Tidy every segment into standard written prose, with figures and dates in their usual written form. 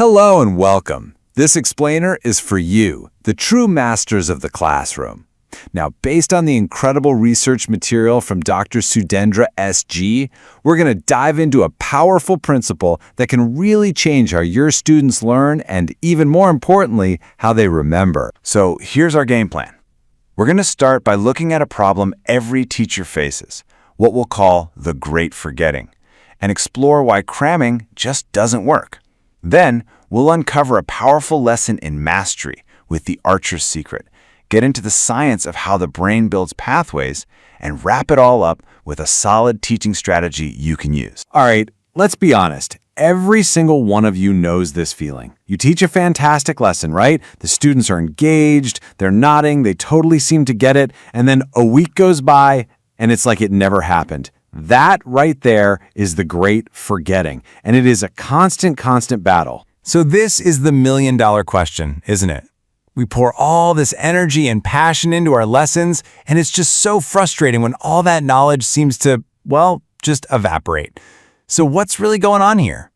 Hello and welcome. This explainer is for you, the true masters of the classroom. Now, based on the incredible research material from Dr. Sudheendra S G, we're going to dive into a powerful principle that can really change how your students learn and, even more importantly, how they remember. So here's our game plan. We're going to start by looking at a problem every teacher faces, what we'll call the great forgetting, and explore why cramming just doesn't work. Then, we'll uncover a powerful lesson in mastery with the archer's secret, get into the science of how the brain builds pathways, and wrap it all up with a solid teaching strategy you can use. All right, let's be honest. Every single one of you knows this feeling. You teach a fantastic lesson, right? The students are engaged, they're nodding, they totally seem to get it, and then a week goes by, and it's like it never happened. That right there is the great forgetting, and it is a constant battle. So this is the million-dollar question, isn't it? We pour all this energy and passion into our lessons, and it's just so frustrating when all that knowledge seems to, well, just evaporate. So what's really going on here?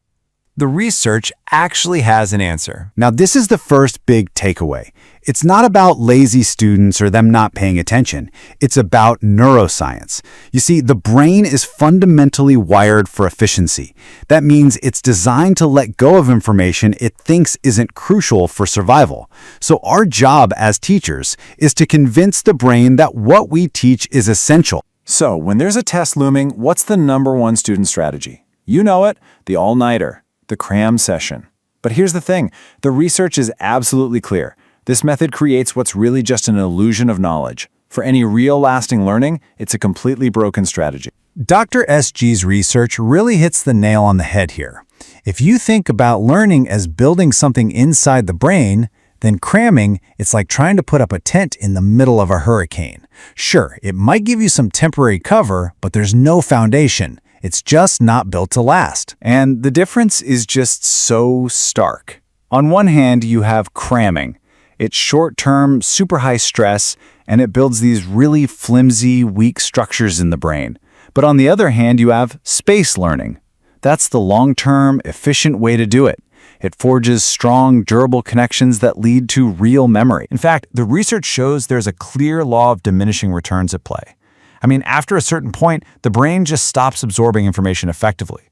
The research actually has an answer. Now, this is the first big takeaway. It's not about lazy students or them not paying attention. It's about neuroscience. You see, the brain is fundamentally wired for efficiency. That means it's designed to let go of information it thinks isn't crucial for survival. So our job as teachers is to convince the brain that what we teach is essential. So, when there's a test looming, what's the #1 student strategy? You know it, the all-nighter, the cram session. But here's the thing, the research is absolutely clear. This method creates what's really just an illusion of knowledge. For any real lasting learning, it's a completely broken strategy. Dr. SG's research really hits the nail on the head here. If you think about learning as building something inside the brain, then cramming, it's like trying to put up a tent in the middle of a hurricane. Sure, it might give you some temporary cover, but there's no foundation. It's just not built to last. And the difference is just so stark. On one hand, you have cramming. It's short-term, super high stress, and it builds these really flimsy, weak structures in the brain. But on the other hand, you have space learning. That's the long-term, efficient way to do it. It forges strong, durable connections that lead to real memory. In fact, the research shows there's a clear law of diminishing returns at play. I mean, after a certain point, the brain just stops absorbing information effectively.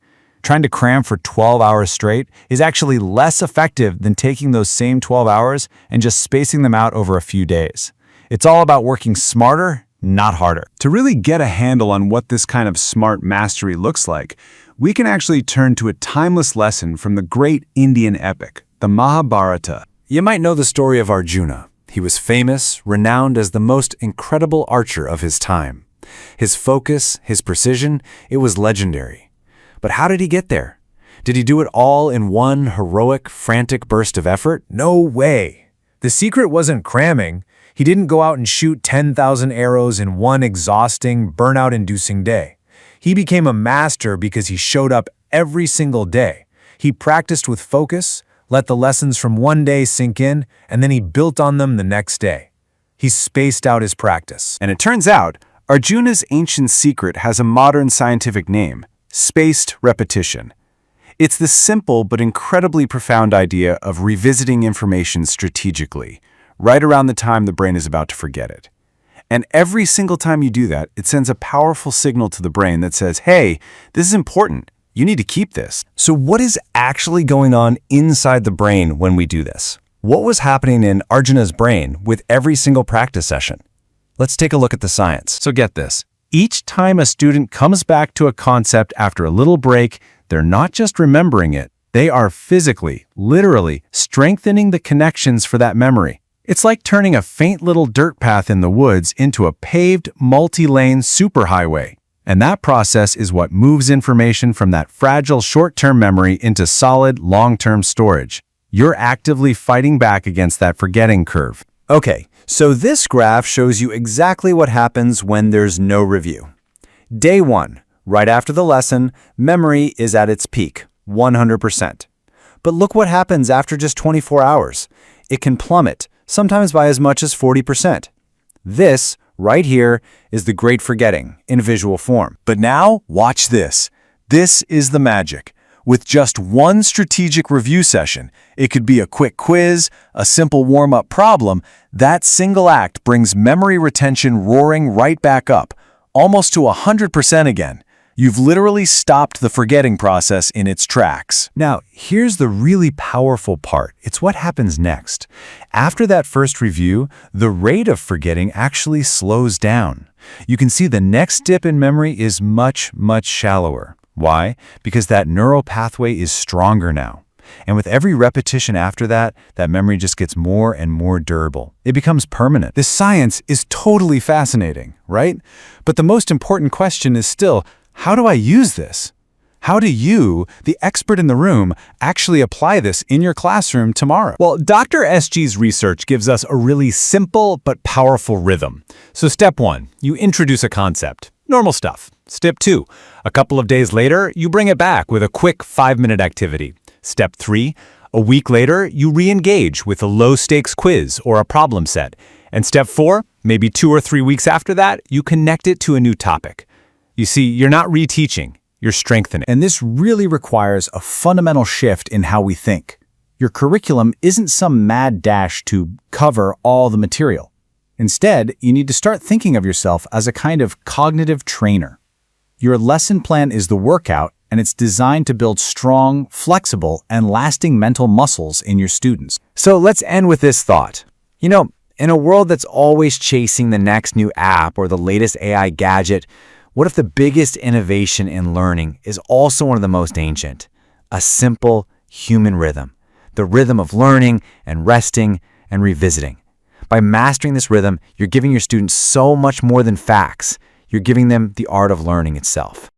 Trying to cram for 12 hours straight is actually less effective than taking those same 12 hours and just spacing them out over a few days. It's all about working smarter, not harder. To really get a handle on what this kind of smart mastery looks like, we can actually turn to a timeless lesson from the great Indian epic, the Mahabharata. You might know the story of Arjuna. He was famous, renowned as the most incredible archer of his time. His focus, his precision, it was legendary. But how did he get there? Did he do it all in one heroic, frantic burst of effort? No way. The secret wasn't cramming. He didn't go out and shoot 10,000 arrows in one exhausting, burnout-inducing day. He became a master because he showed up every single day. He practiced with focus, let the lessons from one day sink in, and then he built on them the next day. He spaced out his practice. And it turns out, Arjuna's ancient secret has a modern scientific name, spaced repetition. It's the simple but incredibly profound idea of revisiting information strategically, right around the time the brain is about to forget it. And every single time you do that, it sends a powerful signal to the brain that says, hey, this is important. You need to keep this. So what is actually going on inside the brain when we do this? What was happening in Arjuna's brain with every single practice session? Let's take a look at the science. So get this. Each time a student comes back to a concept after a little break, they're not just remembering it. They are physically, literally, strengthening the connections for that memory. It's like turning a faint little dirt path in the woods into a paved, multi-lane superhighway. And that process is what moves information from that fragile short-term memory into solid, long-term storage. You're actively fighting back against that forgetting curve. Okay, so this graph shows you exactly what happens when there's no review. Day 1, right after the lesson, memory is at its peak, 100%. But look what happens after just 24 hours. It can plummet, sometimes by as much as 40%. This, right here, is the great forgetting in visual form. But now, watch this. This is the magic. with just one strategic review session. It could be a quick quiz, a simple warm-up problem. That single act brings memory retention roaring right back up, almost to 100% again. You've literally stopped the forgetting process in its tracks. Now, here's the really powerful part. It's what happens next. After that first review, the rate of forgetting actually slows down. You can see the next dip in memory is much, much shallower. Why? Because that neural pathway is stronger now. And with every repetition after that, that memory just gets more and more durable. It becomes permanent. This science is totally fascinating, right? But the most important question is still, how do I use this? How do you, the expert in the room, actually apply this in your classroom tomorrow? Well, Dr. SG's research gives us a really simple but powerful rhythm. So step 1, you introduce a concept. Normal stuff. Step 2, a couple of days later, you bring it back with a quick 5-minute activity. Step 3, a week later, you re-engage with a low-stakes quiz or a problem set. And step 4, maybe 2 or 3 weeks after that, you connect it to a new topic. You see, you're not reteaching, you're strengthening. And this really requires a fundamental shift in how we think. Your curriculum isn't some mad dash to cover all the material. Instead, you need to start thinking of yourself as a kind of cognitive trainer. Your lesson plan is the workout, and it's designed to build strong, flexible, and lasting mental muscles in your students. So let's end with this thought. You know, in a world that's always chasing the next new app or the latest AI gadget, what if the biggest innovation in learning is also one of the most ancient? A simple human rhythm. The rhythm of learning and resting and revisiting. By mastering this rhythm, you're giving your students so much more than facts. You're giving them the art of learning itself.